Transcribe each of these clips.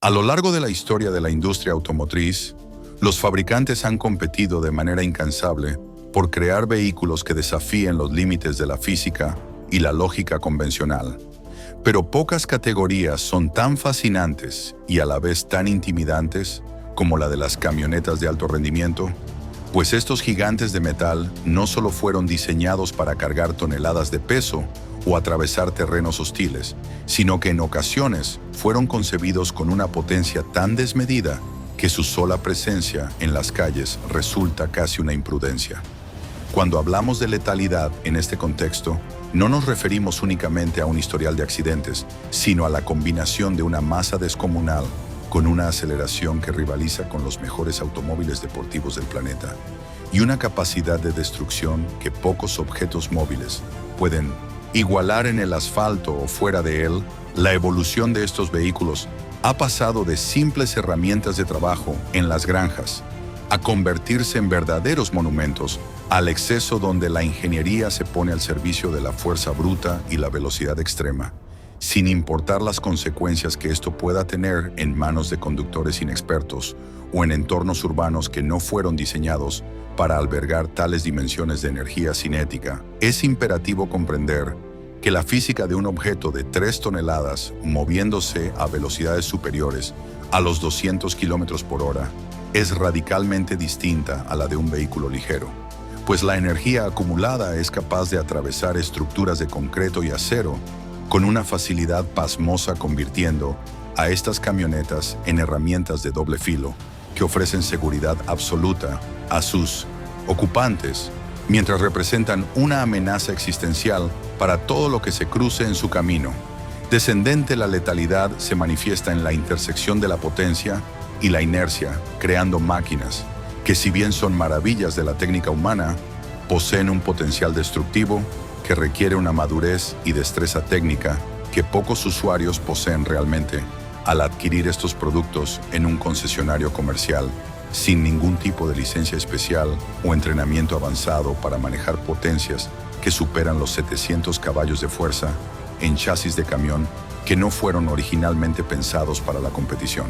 A lo largo de la historia de la industria automotriz, los fabricantes han competido de manera incansable por crear vehículos que desafíen los límites de la física y la lógica convencional. Pero pocas categorías son tan fascinantes y a la vez tan intimidantes como la de las camionetas de alto rendimiento, pues estos gigantes de metal no solo fueron diseñados para cargar toneladas de peso o atravesar terrenos hostiles, sino que en ocasiones fueron concebidos con una potencia tan desmedida que su sola presencia en las calles resulta casi una imprudencia. Cuando hablamos de letalidad en este contexto, no nos referimos únicamente a un historial de accidentes, sino a la combinación de una masa descomunal con una aceleración que rivaliza con los mejores automóviles deportivos del planeta y una capacidad de destrucción que pocos objetos móviles pueden igualar en el asfalto o fuera de él. La evolución de estos vehículos ha pasado de simples herramientas de trabajo en las granjas a convertirse en verdaderos monumentos al exceso donde la ingeniería se pone al servicio de la fuerza bruta y la velocidad extrema, sin importar las consecuencias que esto pueda tener en manos de conductores inexpertos o en entornos urbanos que no fueron diseñados para albergar tales dimensiones de energía cinética. Es imperativo comprender que la física de un objeto de 3 toneladas moviéndose a velocidades superiores a los 200 km por hora es radicalmente distinta a la de un vehículo ligero, pues la energía acumulada es capaz de atravesar estructuras de concreto y acero con una facilidad pasmosa, convirtiendo a estas camionetas en herramientas de doble filo que ofrecen seguridad absoluta a sus ocupantes, mientras representan una amenaza existencial para todo lo que se cruce en su camino. Descendente, la letalidad se manifiesta en la intersección de la potencia y la inercia, creando máquinas que, si bien son maravillas de la técnica humana, poseen un potencial destructivo que requiere una madurez y destreza técnica que pocos usuarios poseen realmente al adquirir estos productos en un concesionario comercial sin ningún tipo de licencia especial o entrenamiento avanzado para manejar potencias que superan los 700 caballos de fuerza en chasis de camión que no fueron originalmente pensados para la competición.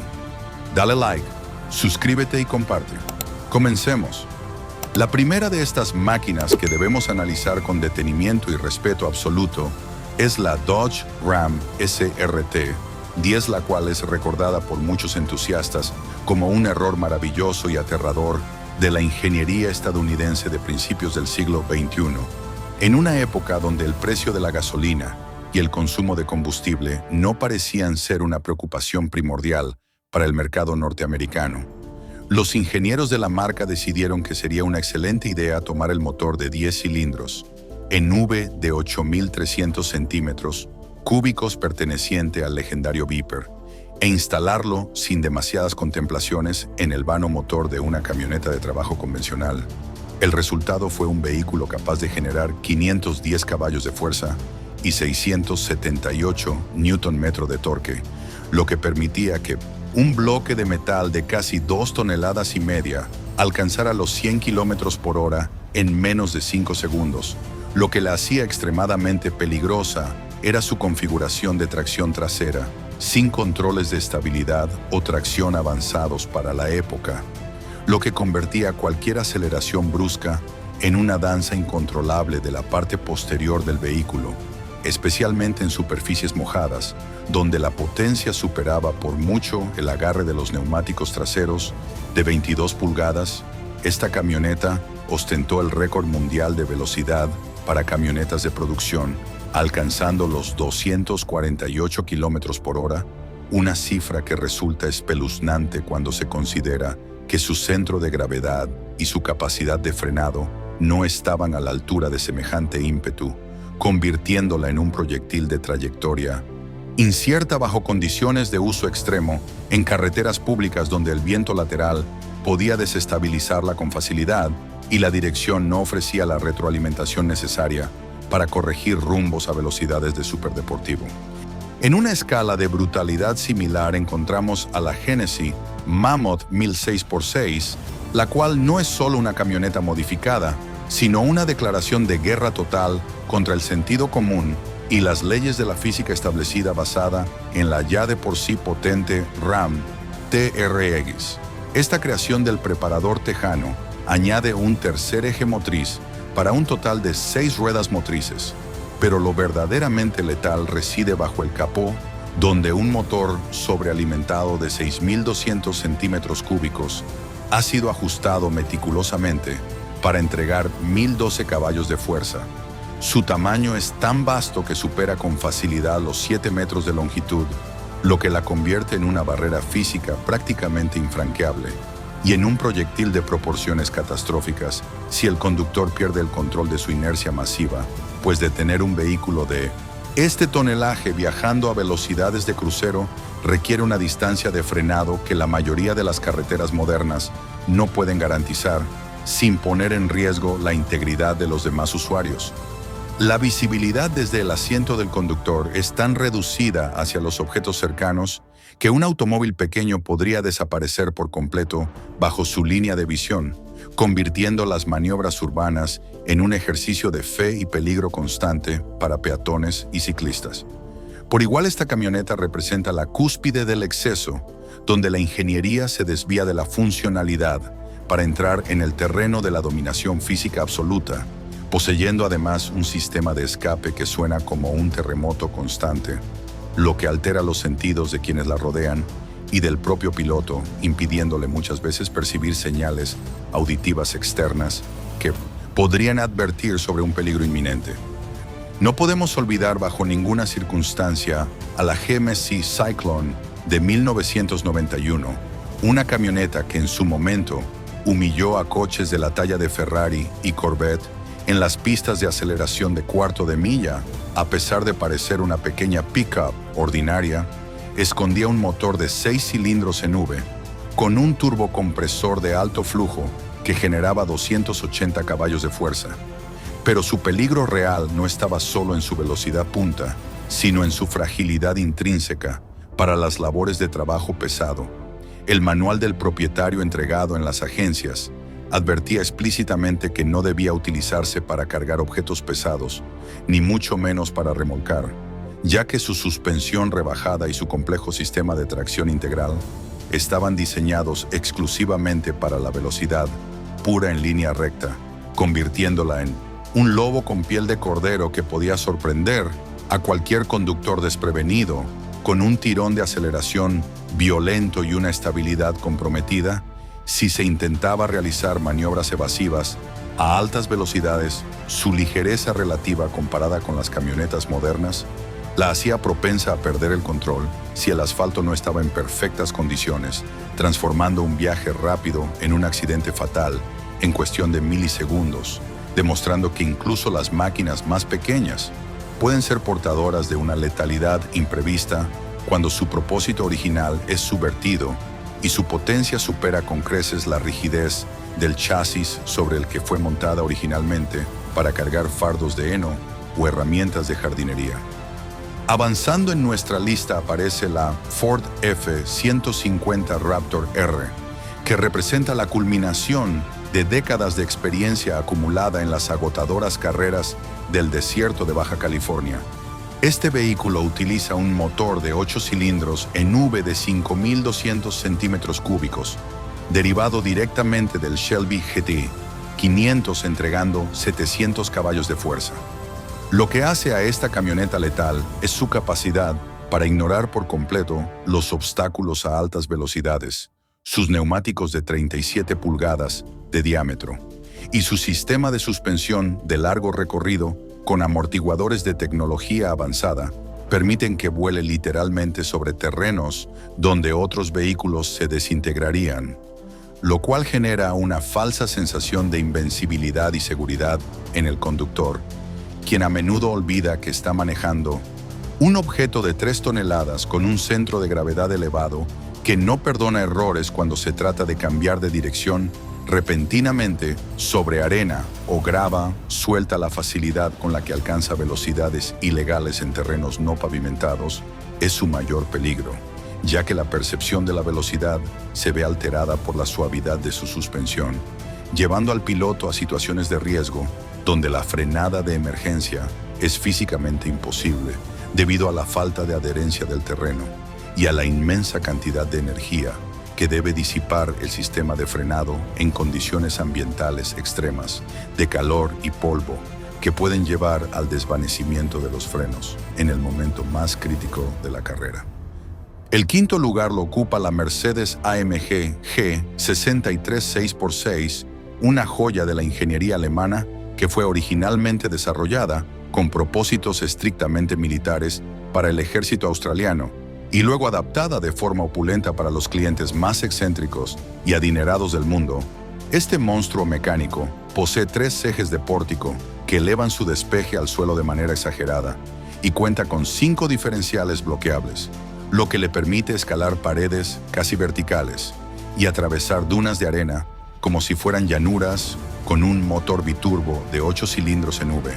Dale like, suscríbete y comparte. Comencemos. La primera de estas máquinas que debemos analizar con detenimiento y respeto absoluto es la Dodge Ram SRT-10, la cual es recordada por muchos entusiastas como un error maravilloso y aterrador de la ingeniería estadounidense de principios del siglo XXI, en una época donde el precio de la gasolina y el consumo de combustible no parecían ser una preocupación primordial para el mercado norteamericano. Los ingenieros de la marca decidieron que sería una excelente idea tomar el motor de 10 cilindros en V de 8.300 centímetros cúbicos perteneciente al legendario Viper e instalarlo sin demasiadas contemplaciones en el vano motor de una camioneta de trabajo convencional. El resultado fue un vehículo capaz de generar 510 caballos de fuerza y 678 Nm de torque, lo que permitía que un bloque de metal de casi 2,5 toneladas alcanzara los 100 km por hora en menos de 5 segundos. Lo que la hacía extremadamente peligrosa era su configuración de tracción trasera, sin controles de estabilidad o tracción avanzados para la época, lo que convertía cualquier aceleración brusca en una danza incontrolable de la parte posterior del vehículo, especialmente en superficies mojadas, donde la potencia superaba por mucho el agarre de los neumáticos traseros de 22 pulgadas. Esta camioneta ostentó el récord mundial de velocidad para camionetas de producción, alcanzando los 248 km por hora, una cifra que resulta espeluznante cuando se considera que su centro de gravedad y su capacidad de frenado no estaban a la altura de semejante ímpetu, convirtiéndola en un proyectil de trayectoria incierta bajo condiciones de uso extremo en carreteras públicas donde el viento lateral podía desestabilizarla con facilidad y la dirección no ofrecía la retroalimentación necesaria para corregir rumbos a velocidades de superdeportivo. En una escala de brutalidad similar encontramos a la Genesis Mammoth 1006x6, la cual no es solo una camioneta modificada, sino una declaración de guerra total contra el sentido común y las leyes de la física establecida basada en la ya de por sí potente RAM TRX. Esta creación del preparador tejano añade un tercer eje motriz para un total de 6 ruedas motrices, pero lo verdaderamente letal reside bajo el capó, donde un motor sobrealimentado de 6.200 centímetros cúbicos ha sido ajustado meticulosamente para entregar 1.012 caballos de fuerza. Su tamaño es tan vasto que supera con facilidad los 7 metros de longitud, lo que la convierte en una barrera física prácticamente infranqueable y en un proyectil de proporciones catastróficas si el conductor pierde el control de su inercia masiva, pues detener un vehículo de este tonelaje viajando a velocidades de crucero requiere una distancia de frenado que la mayoría de las carreteras modernas no pueden garantizar, sin poner en riesgo la integridad de los demás usuarios. La visibilidad desde el asiento del conductor es tan reducida hacia los objetos cercanos que un automóvil pequeño podría desaparecer por completo bajo su línea de visión, convirtiendo las maniobras urbanas en un ejercicio de fe y peligro constante para peatones y ciclistas. Por igual, esta camioneta representa la cúspide del exceso, donde la ingeniería se desvía de la funcionalidad para entrar en el terreno de la dominación física absoluta, poseyendo además un sistema de escape que suena como un terremoto constante, lo que altera los sentidos de quienes la rodean y del propio piloto, impidiéndole muchas veces percibir señales auditivas externas que podrían advertir sobre un peligro inminente. No podemos olvidar bajo ninguna circunstancia a la GMC Cyclone de 1991, una camioneta que en su momento humilló a coches de la talla de Ferrari y Corvette en las pistas de aceleración de cuarto de milla. A pesar de parecer una pequeña pickup ordinaria, escondía un motor de 6 cilindros en V, con un turbocompresor de alto flujo que generaba 280 caballos de fuerza. Pero su peligro real no estaba solo en su velocidad punta, sino en su fragilidad intrínseca para las labores de trabajo pesado. El manual del propietario entregado en las agencias advertía explícitamente que no debía utilizarse para cargar objetos pesados, ni mucho menos para remolcar, ya que su suspensión rebajada y su complejo sistema de tracción integral estaban diseñados exclusivamente para la velocidad pura en línea recta, convirtiéndola en un lobo con piel de cordero que podía sorprender a cualquier conductor desprevenido con un tirón de aceleración violento y una estabilidad comprometida si se intentaba realizar maniobras evasivas a altas velocidades. Su ligereza relativa comparada con las camionetas modernas la hacía propensa a perder el control si el asfalto no estaba en perfectas condiciones, transformando un viaje rápido en un accidente fatal en cuestión de milisegundos, demostrando que incluso las máquinas más pequeñas pueden ser portadoras de una letalidad imprevista cuando su propósito original es subvertido y su potencia supera con creces la rigidez del chasis sobre el que fue montada originalmente para cargar fardos de heno o herramientas de jardinería. Avanzando en nuestra lista aparece la Ford F-150 Raptor R, que representa la culminación de décadas de experiencia acumulada en las agotadoras carreras del desierto de Baja California. Este vehículo utiliza un motor de 8 cilindros en V de 5.200 centímetros cúbicos, derivado directamente del Shelby GT 500, entregando 700 caballos de fuerza. Lo que hace a esta camioneta letal es su capacidad para ignorar por completo los obstáculos a altas velocidades, sus neumáticos de 37 pulgadas de diámetro y su sistema de suspensión de largo recorrido con amortiguadores de tecnología avanzada permiten que vuele literalmente sobre terrenos donde otros vehículos se desintegrarían, lo cual genera una falsa sensación de invencibilidad y seguridad en el conductor, quien a menudo olvida que está manejando un objeto de 3 toneladas con un centro de gravedad elevado que no perdona errores cuando se trata de cambiar de dirección repentinamente sobre arena o grava suelta. La facilidad con la que alcanza velocidades ilegales en terrenos no pavimentados es su mayor peligro, ya que la percepción de la velocidad se ve alterada por la suavidad de su suspensión, llevando al piloto a situaciones de riesgo donde la frenada de emergencia es físicamente imposible debido a la falta de adherencia del terreno y a la inmensa cantidad de energía que debe disipar el sistema de frenado en condiciones ambientales extremas de calor y polvo que pueden llevar al desvanecimiento de los frenos en el momento más crítico de la carrera. El quinto lugar lo ocupa la Mercedes AMG G63 6x6, una joya de la ingeniería alemana que fue originalmente desarrollada con propósitos estrictamente militares para el ejército australiano y luego adaptada de forma opulenta para los clientes más excéntricos y adinerados del mundo. Este monstruo mecánico posee 3 ejes de pórtico que elevan su despeje al suelo de manera exagerada y cuenta con 5 diferenciales bloqueables, lo que le permite escalar paredes casi verticales y atravesar dunas de arena como si fueran llanuras con un motor biturbo de 8 cilindros en V.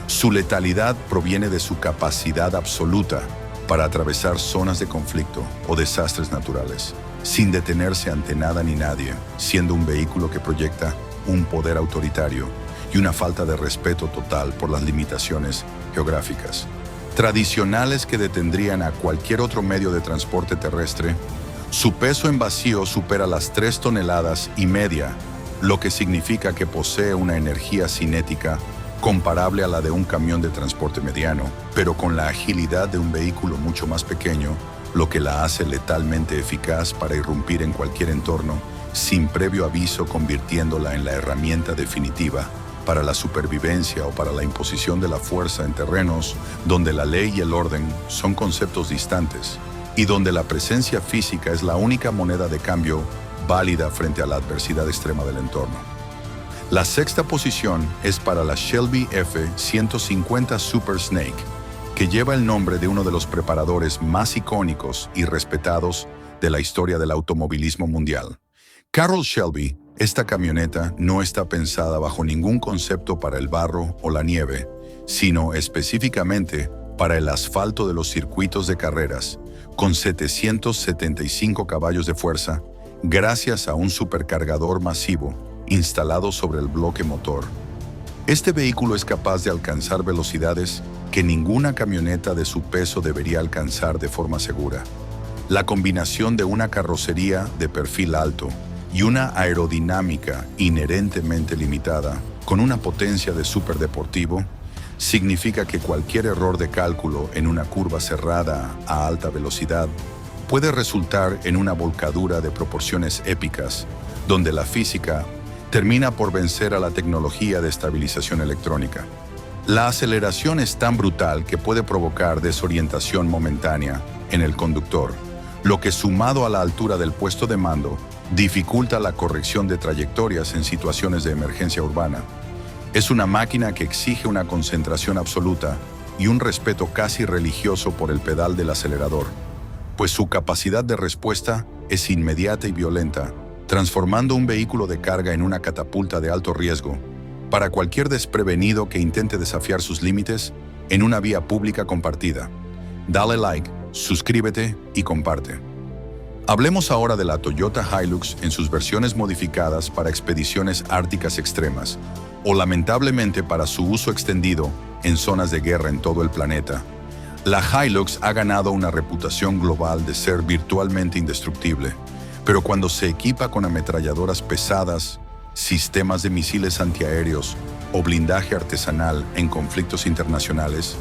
Su letalidad proviene de su capacidad absoluta para atravesar zonas de conflicto o desastres naturales, sin detenerse ante nada ni nadie, siendo un vehículo que proyecta un poder autoritario y una falta de respeto total por las limitaciones geográficas tradicionales que detendrían a cualquier otro medio de transporte terrestre. Su peso en vacío supera las 3,5 toneladas, lo que significa que posee una energía cinética comparable a la de un camión de transporte mediano, pero con la agilidad de un vehículo mucho más pequeño, lo que la hace letalmente eficaz para irrumpir en cualquier entorno sin previo aviso, convirtiéndola en la herramienta definitiva para la supervivencia o para la imposición de la fuerza en terrenos donde la ley y el orden son conceptos distantes y donde la presencia física es la única moneda de cambio válida frente a la adversidad extrema del entorno. La sexta posición es para la Shelby F-150 Super Snake, que lleva el nombre de uno de los preparadores más icónicos y respetados de la historia del automovilismo mundial. Carroll Shelby, esta camioneta no está pensada bajo ningún concepto para el barro o la nieve, sino específicamente para el asfalto de los circuitos de carreras, con 775 caballos de fuerza, gracias a un supercargador masivo instalado sobre el bloque motor. Este vehículo es capaz de alcanzar velocidades que ninguna camioneta de su peso debería alcanzar de forma segura. La combinación de una carrocería de perfil alto y una aerodinámica inherentemente limitada, con una potencia de superdeportivo, significa que cualquier error de cálculo en una curva cerrada a alta velocidad puede resultar en una volcadura de proporciones épicas, donde la física termina por vencer a la tecnología de estabilización electrónica. La aceleración es tan brutal que puede provocar desorientación momentánea en el conductor, lo que, sumado a la altura del puesto de mando, dificulta la corrección de trayectorias en situaciones de emergencia urbana. Es una máquina que exige una concentración absoluta y un respeto casi religioso por el pedal del acelerador, pues su capacidad de respuesta es inmediata y violenta, transformando un vehículo de carga en una catapulta de alto riesgo para cualquier desprevenido que intente desafiar sus límites en una vía pública compartida. Dale like, suscríbete y comparte. Hablemos ahora de la Toyota Hilux en sus versiones modificadas para expediciones árticas extremas, o lamentablemente para su uso extendido en zonas de guerra en todo el planeta. La Hilux ha ganado una reputación global de ser virtualmente indestructible, pero cuando se equipa con ametralladoras pesadas, sistemas de misiles antiaéreos o blindaje artesanal en conflictos internacionales,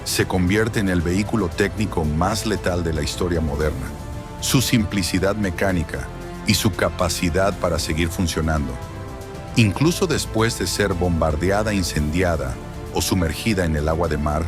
se convierte en el vehículo técnico más letal de la historia moderna. Su simplicidad mecánica y su capacidad para seguir funcionando, incluso después de ser bombardeada, incendiada o sumergida en el agua de mar,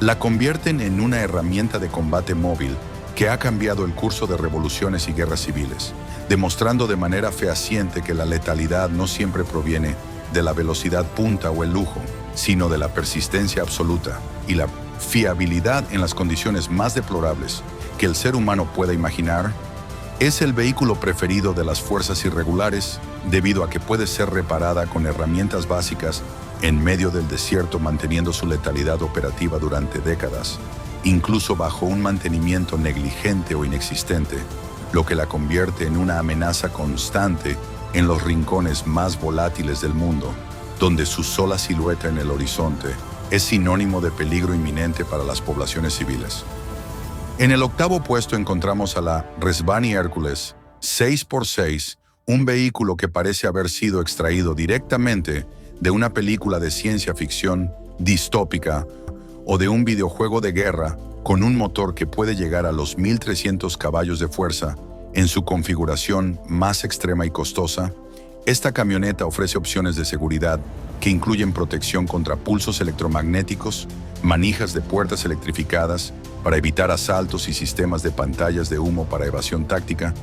la convierten en una herramienta de combate móvil que ha cambiado el curso de revoluciones y guerras civiles, demostrando de manera fehaciente que la letalidad no siempre proviene de la velocidad punta o el lujo, sino de la persistencia absoluta y la fiabilidad en las condiciones más deplorables que el ser humano pueda imaginar. Es el vehículo preferido de las fuerzas irregulares debido a que puede ser reparada con herramientas básicas en medio del desierto, manteniendo su letalidad operativa durante décadas, incluso bajo un mantenimiento negligente o inexistente, lo que la convierte en una amenaza constante en los rincones más volátiles del mundo. donde su sola silueta en el horizonte es sinónimo de peligro inminente para las poblaciones civiles. En el octavo puesto encontramos a la Rezvani Hércules 6x6, un vehículo que parece haber sido extraído directamente de una película de ciencia ficción distópica o de un videojuego de guerra con un motor que puede llegar a los 1.300 caballos de fuerza en su configuración más extrema y costosa. Esta camioneta ofrece opciones de seguridad que incluyen protección contra pulsos electromagnéticos, manijas de puertas electrificadas para evitar asaltos y sistemas de pantallas de humo para evasión táctica.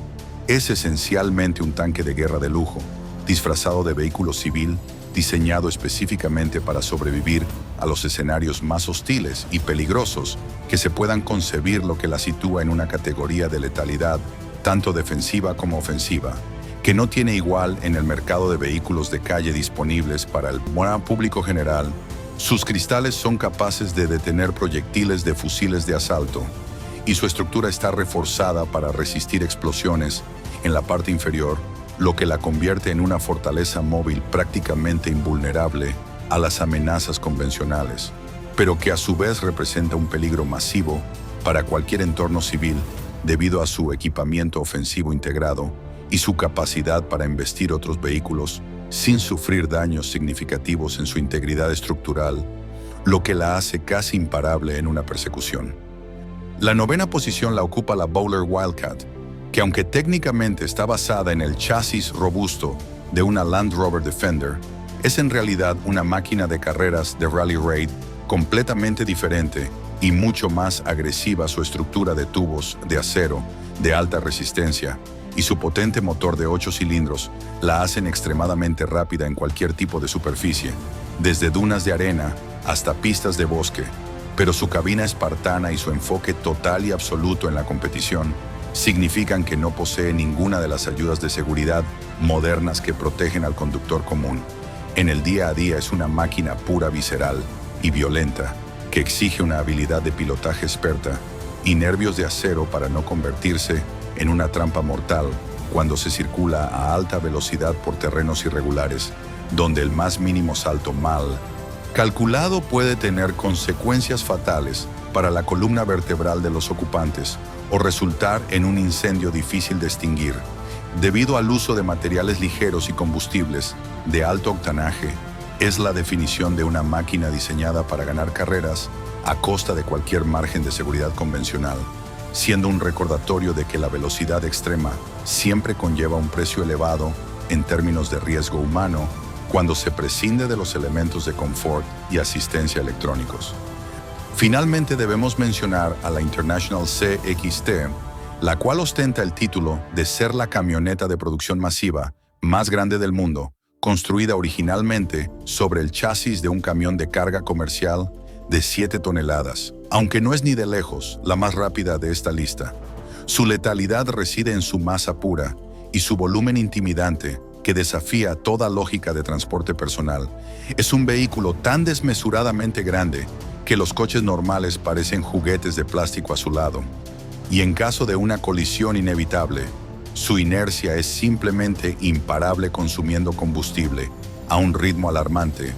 Es esencialmente un tanque de guerra de lujo, disfrazado de vehículo civil, diseñado específicamente para sobrevivir a los escenarios más hostiles y peligrosos que se puedan concebir, lo que la sitúa en una categoría de letalidad tanto defensiva como ofensiva, que no tiene igual en el mercado de vehículos de calle disponibles para el buen público general. Sus cristales son capaces de detener proyectiles de fusiles de asalto y su estructura está reforzada para resistir explosiones en la parte inferior, lo que la convierte en una fortaleza móvil prácticamente invulnerable a las amenazas convencionales, pero que a su vez representa un peligro masivo para cualquier entorno civil debido a su equipamiento ofensivo integrado y su capacidad para embestir otros vehículos sin sufrir daños significativos en su integridad estructural, lo que la hace casi imparable en una persecución. La novena posición la ocupa la Bowler Wildcat, que aunque técnicamente está basada en el chasis robusto de una Land Rover Defender, es en realidad una máquina de carreras de Rally Raid completamente diferente y mucho más agresiva. Su estructura de tubos de acero de alta resistencia y su potente motor de 8 cilindros la hacen extremadamente rápida en cualquier tipo de superficie, desde dunas de arena hasta pistas de bosque, pero su cabina espartana y su enfoque total y absoluto en la competición significan que no posee ninguna de las ayudas de seguridad modernas que protegen al conductor común. En el día a día es una máquina pura, visceral y violenta, que exige una habilidad de pilotaje experta y nervios de acero para no convertirse en una trampa mortal cuando se circula a alta velocidad por terrenos irregulares, donde el más mínimo salto mal calculado puede tener consecuencias fatales para la columna vertebral de los ocupantes o resultar en un incendio difícil de extinguir. Debido al uso de materiales ligeros y combustibles de alto octanaje, es la definición de una máquina diseñada para ganar carreras a costa de cualquier margen de seguridad convencional, siendo un recordatorio de que la velocidad extrema siempre conlleva un precio elevado en términos de riesgo humano cuando se prescinde de los elementos de confort y asistencia electrónicos. Finalmente debemos mencionar a la International CXT, la cual ostenta el título de ser la camioneta de producción masiva más grande del mundo, construida originalmente sobre el chasis de un camión de carga comercial de 7 toneladas, aunque no es ni de lejos la más rápida de esta lista. Su letalidad reside en su masa pura y su volumen intimidante que desafía toda lógica de transporte personal. Es un vehículo tan desmesuradamente grande que los coches normales parecen juguetes de plástico a su lado, y en caso de una colisión inevitable, su inercia es simplemente imparable, consumiendo combustible a un ritmo alarmante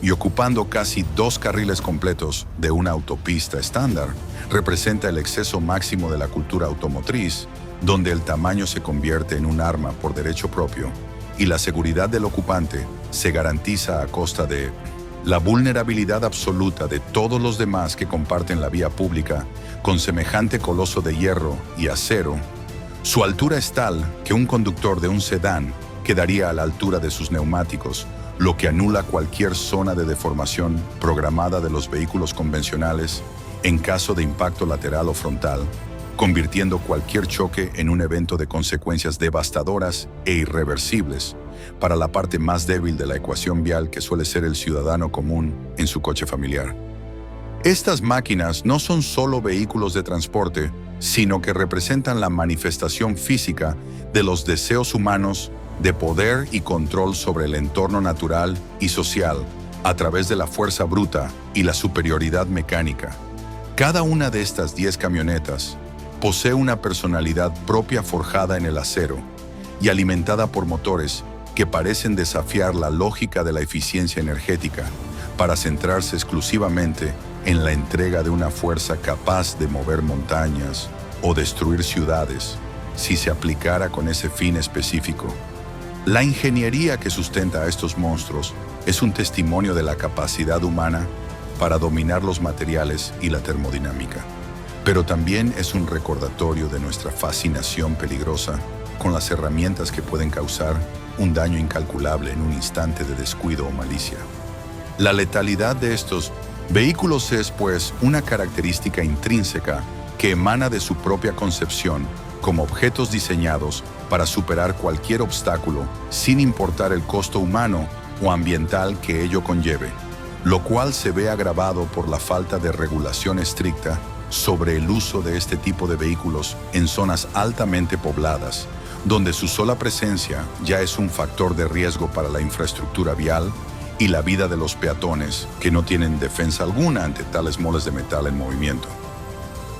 y ocupando casi 2 carriles completos de una autopista estándar. Representa el exceso máximo de la cultura automotriz, donde el tamaño se convierte en un arma por derecho propio y la seguridad del ocupante se garantiza a costa de la vulnerabilidad absoluta de todos los demás que comparten la vía pública con semejante coloso de hierro y acero. Su altura es tal que un conductor de un sedán quedaría a la altura de sus neumáticos, lo que anula cualquier zona de deformación programada de los vehículos convencionales en caso de impacto lateral o frontal, convirtiendo cualquier choque en un evento de consecuencias devastadoras e irreversibles para la parte más débil de la ecuación vial, que suele ser el ciudadano común en su coche familiar. Estas máquinas no son solo vehículos de transporte, sino que representan la manifestación física de los deseos humanos de poder y control sobre el entorno natural y social a través de la fuerza bruta y la superioridad mecánica. Cada una de estas 10 camionetas posee una personalidad propia forjada en el acero y alimentada por motores que parecen desafiar la lógica de la eficiencia energética para centrarse exclusivamente en la entrega de una fuerza capaz de mover montañas o destruir ciudades, si se aplicara con ese fin específico. La ingeniería que sustenta a estos monstruos es un testimonio de la capacidad humana para dominar los materiales y la termodinámica, pero también es un recordatorio de nuestra fascinación peligrosa con las herramientas que pueden causar un daño incalculable en un instante de descuido o malicia. La letalidad de estos vehículos es, pues, una característica intrínseca que emana de su propia concepción como objetos diseñados para superar cualquier obstáculo sin importar el costo humano o ambiental que ello conlleve, lo cual se ve agravado por la falta de regulación estricta sobre el uso de este tipo de vehículos en zonas altamente pobladas, donde su sola presencia ya es un factor de riesgo para la infraestructura vial y la vida de los peatones que no tienen defensa alguna ante tales moles de metal en movimiento.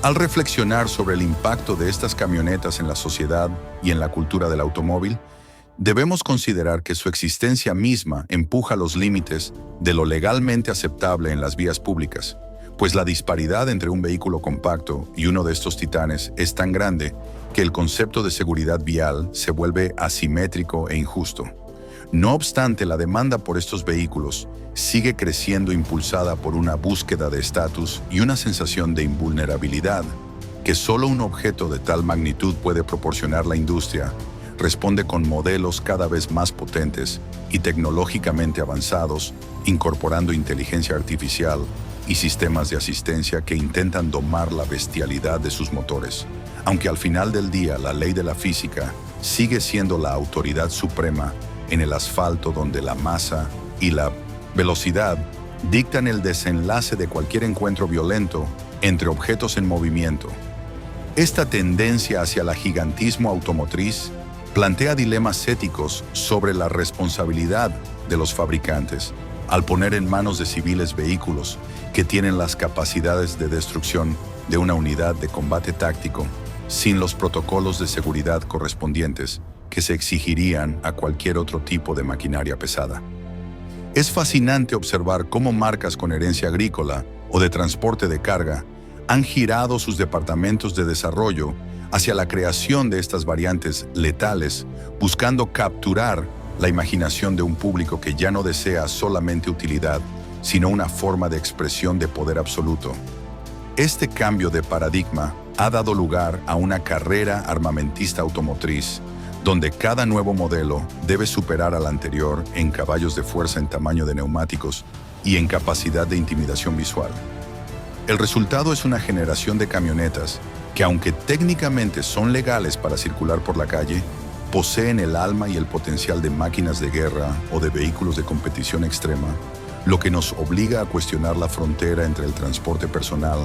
Al reflexionar sobre el impacto de estas camionetas en la sociedad y en la cultura del automóvil, debemos considerar que su existencia misma empuja los límites de lo legalmente aceptable en las vías públicas, pues la disparidad entre un vehículo compacto y uno de estos titanes es tan grande que el concepto de seguridad vial se vuelve asimétrico e injusto. No obstante, la demanda por estos vehículos sigue creciendo impulsada por una búsqueda de estatus y una sensación de invulnerabilidad que solo un objeto de tal magnitud puede proporcionar. La industria responde con modelos cada vez más potentes y tecnológicamente avanzados, incorporando inteligencia artificial y sistemas de asistencia que intentan domar la bestialidad de sus motores. Aunque al final del día la ley de la física sigue siendo la autoridad suprema en el asfalto, donde la masa y la velocidad dictan el desenlace de cualquier encuentro violento entre objetos en movimiento. Esta tendencia hacia el gigantismo automotriz plantea dilemas éticos sobre la responsabilidad de los fabricantes al poner en manos de civiles vehículos que tienen las capacidades de destrucción de una unidad de combate táctico sin los protocolos de seguridad correspondientes que se exigirían a cualquier otro tipo de maquinaria pesada. Es fascinante observar cómo marcas con herencia agrícola o de transporte de carga han girado sus departamentos de desarrollo hacia la creación de estas variantes letales, buscando capturar la imaginación de un público que ya no desea solamente utilidad, sino una forma de expresión de poder absoluto. Este cambio de paradigma ha dado lugar a una carrera armamentista automotriz, donde cada nuevo modelo debe superar al anterior en caballos de fuerza, en tamaño de neumáticos y en capacidad de intimidación visual. El resultado es una generación de camionetas que, aunque técnicamente son legales para circular por la calle, poseen el alma y el potencial de máquinas de guerra o de vehículos de competición extrema, lo que nos obliga a cuestionar la frontera entre el transporte personal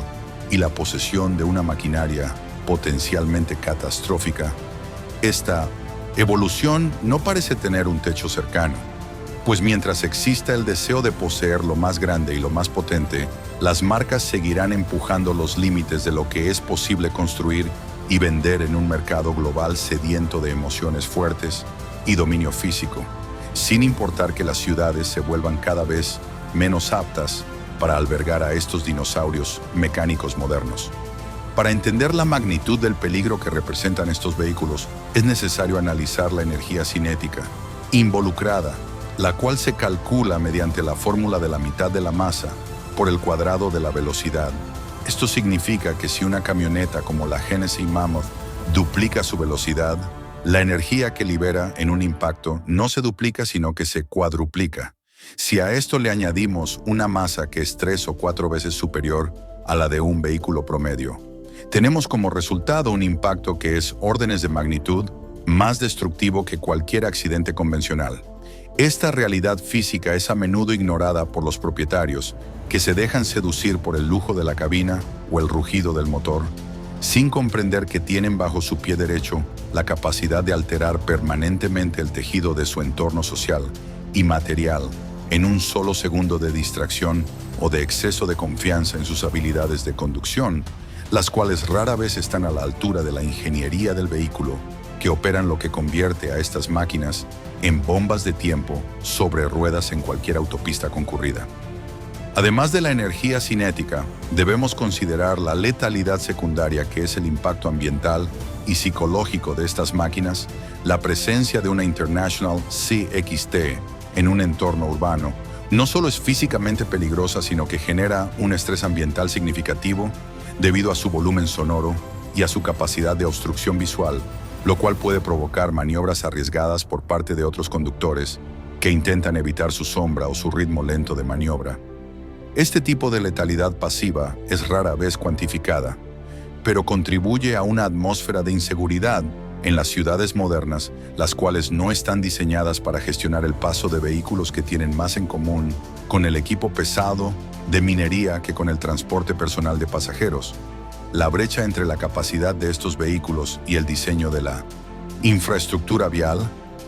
y la posesión de una maquinaria potencialmente catastrófica. Esta evolución no parece tener un techo cercano, pues mientras exista el deseo de poseer lo más grande y lo más potente, las marcas seguirán empujando los límites de lo que es posible construir y vender en un mercado global sediento de emociones fuertes y dominio físico, sin importar que las ciudades se vuelvan cada vez menos aptas para albergar a estos dinosaurios mecánicos modernos. Para entender la magnitud del peligro que representan estos vehículos, es necesario analizar la energía cinética involucrada, la cual se calcula mediante la fórmula de la mitad de la masa por el cuadrado de la velocidad. Esto significa que si una camioneta como la Genesis Mammoth duplica su velocidad, la energía que libera en un impacto no se duplica, sino que se cuadruplica. Si a esto le añadimos una masa que es 3 o 4 veces superior a la de un vehículo promedio, tenemos como resultado un impacto que es órdenes de magnitud más destructivo que cualquier accidente convencional. Esta realidad física es a menudo ignorada por los propietarios, que se dejan seducir por el lujo de la cabina o el rugido del motor, sin comprender que tienen bajo su pie derecho la capacidad de alterar permanentemente el tejido de su entorno social y material en un solo segundo de distracción o de exceso de confianza en sus habilidades de conducción, las cuales rara vez están a la altura de la ingeniería del vehículo que operan lo que convierte a estas máquinas en bombas de tiempo sobre ruedas en cualquier autopista concurrida. Además de la energía cinética, debemos considerar la letalidad secundaria, que es el impacto ambiental y psicológico de estas máquinas. La presencia de una International CXT en un entorno urbano no solo es físicamente peligrosa, sino que genera un estrés ambiental significativo debido a su volumen sonoro y a su capacidad de obstrucción visual, lo cual puede provocar maniobras arriesgadas por parte de otros conductores que intentan evitar su sombra o su ritmo lento de maniobra. Este tipo de letalidad pasiva es rara vez cuantificada, pero contribuye a una atmósfera de inseguridad en las ciudades modernas, las cuales no están diseñadas para gestionar el paso de vehículos que tienen más en común con el equipo pesado de minería que con el transporte personal de pasajeros. La brecha entre la capacidad de estos vehículos y el diseño de la infraestructura vial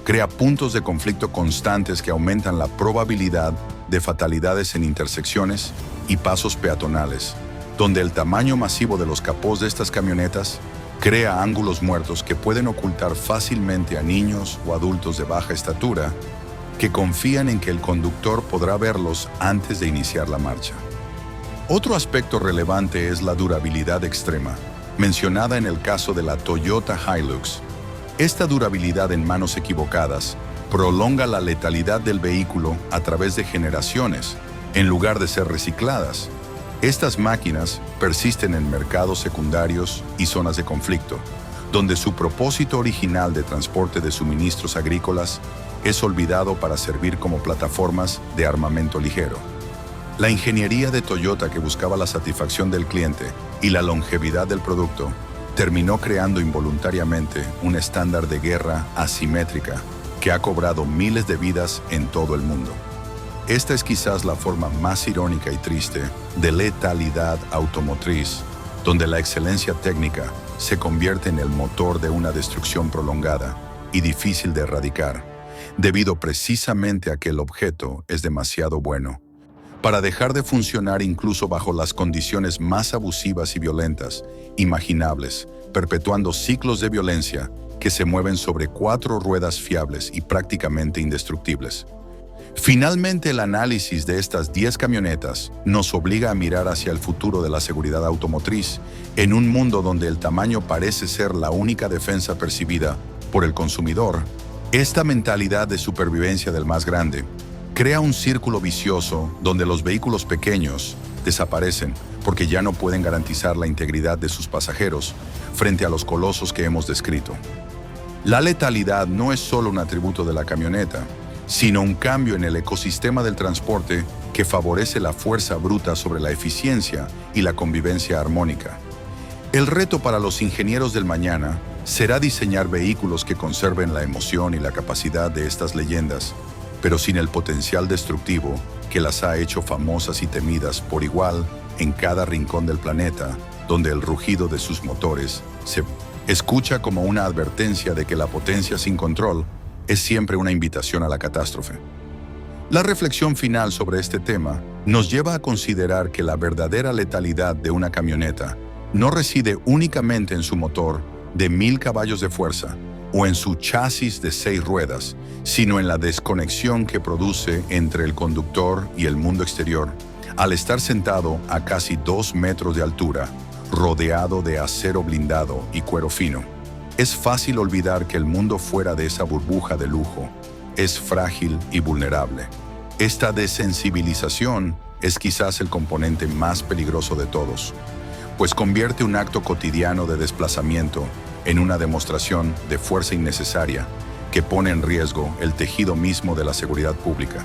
crea puntos de conflicto constantes que aumentan la probabilidad de fatalidades en intersecciones y pasos peatonales, donde el tamaño masivo de los capós de estas camionetas crea ángulos muertos que pueden ocultar fácilmente a niños o adultos de baja estatura que confían en que el conductor podrá verlos antes de iniciar la marcha. Otro aspecto relevante es la durabilidad extrema, mencionada en el caso de la Toyota Hilux. Esta durabilidad en manos equivocadas prolonga la letalidad del vehículo a través de generaciones, en lugar de ser recicladas. Estas máquinas persisten en mercados secundarios y zonas de conflicto, donde su propósito original de transporte de suministros agrícolas es olvidado para servir como plataformas de armamento ligero. La ingeniería de Toyota, que buscaba la satisfacción del cliente y la longevidad del producto, terminó creando involuntariamente un estándar de guerra asimétrica que ha cobrado miles de vidas en todo el mundo. Esta es quizás la forma más irónica y triste de letalidad automotriz, donde la excelencia técnica se convierte en el motor de una destrucción prolongada y difícil de erradicar, debido precisamente a que el objeto es demasiado bueno para dejar de funcionar incluso bajo las condiciones más abusivas y violentas imaginables, perpetuando ciclos de violencia que se mueven sobre 4 ruedas fiables y prácticamente indestructibles. Finalmente, el análisis de estas 10 camionetas nos obliga a mirar hacia el futuro de la seguridad automotriz en un mundo donde el tamaño parece ser la única defensa percibida por el consumidor. Esta mentalidad de supervivencia del más grande crea un círculo vicioso donde los vehículos pequeños desaparecen porque ya no pueden garantizar la integridad de sus pasajeros frente a los colosos que hemos descrito. La letalidad no es solo un atributo de la camioneta, sino un cambio en el ecosistema del transporte que favorece la fuerza bruta sobre la eficiencia y la convivencia armónica. El reto para los ingenieros del mañana será diseñar vehículos que conserven la emoción y la capacidad de estas leyendas, pero sin el potencial destructivo que las ha hecho famosas y temidas por igual en cada rincón del planeta, donde el rugido de sus motores se escucha como una advertencia de que la potencia sin control es siempre una invitación a la catástrofe. La reflexión final sobre este tema nos lleva a considerar que la verdadera letalidad de una camioneta no reside únicamente en su motor de 1000 caballos de fuerza o en su chasis de 6 ruedas, sino en la desconexión que produce entre el conductor y el mundo exterior, al estar sentado a casi 2 metros de altura, rodeado de acero blindado y cuero fino. Es fácil olvidar que el mundo fuera de esa burbuja de lujo es frágil y vulnerable. Esta desensibilización es quizás el componente más peligroso de todos, pues convierte un acto cotidiano de desplazamiento en una demostración de fuerza innecesaria que pone en riesgo el tejido mismo de la seguridad pública.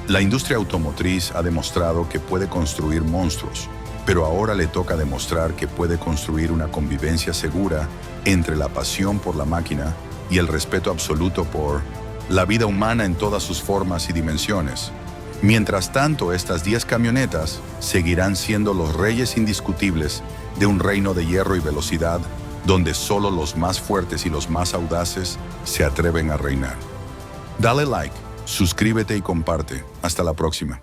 La industria automotriz ha demostrado que puede construir monstruos, pero ahora le toca demostrar que puede construir una convivencia segura entre la pasión por la máquina y el respeto absoluto por la vida humana en todas sus formas y dimensiones. Mientras tanto, estas 10 camionetas seguirán siendo los reyes indiscutibles de un reino de hierro y velocidad, donde solo los más fuertes y los más audaces se atreven a reinar. Dale like, suscríbete y comparte. Hasta la próxima.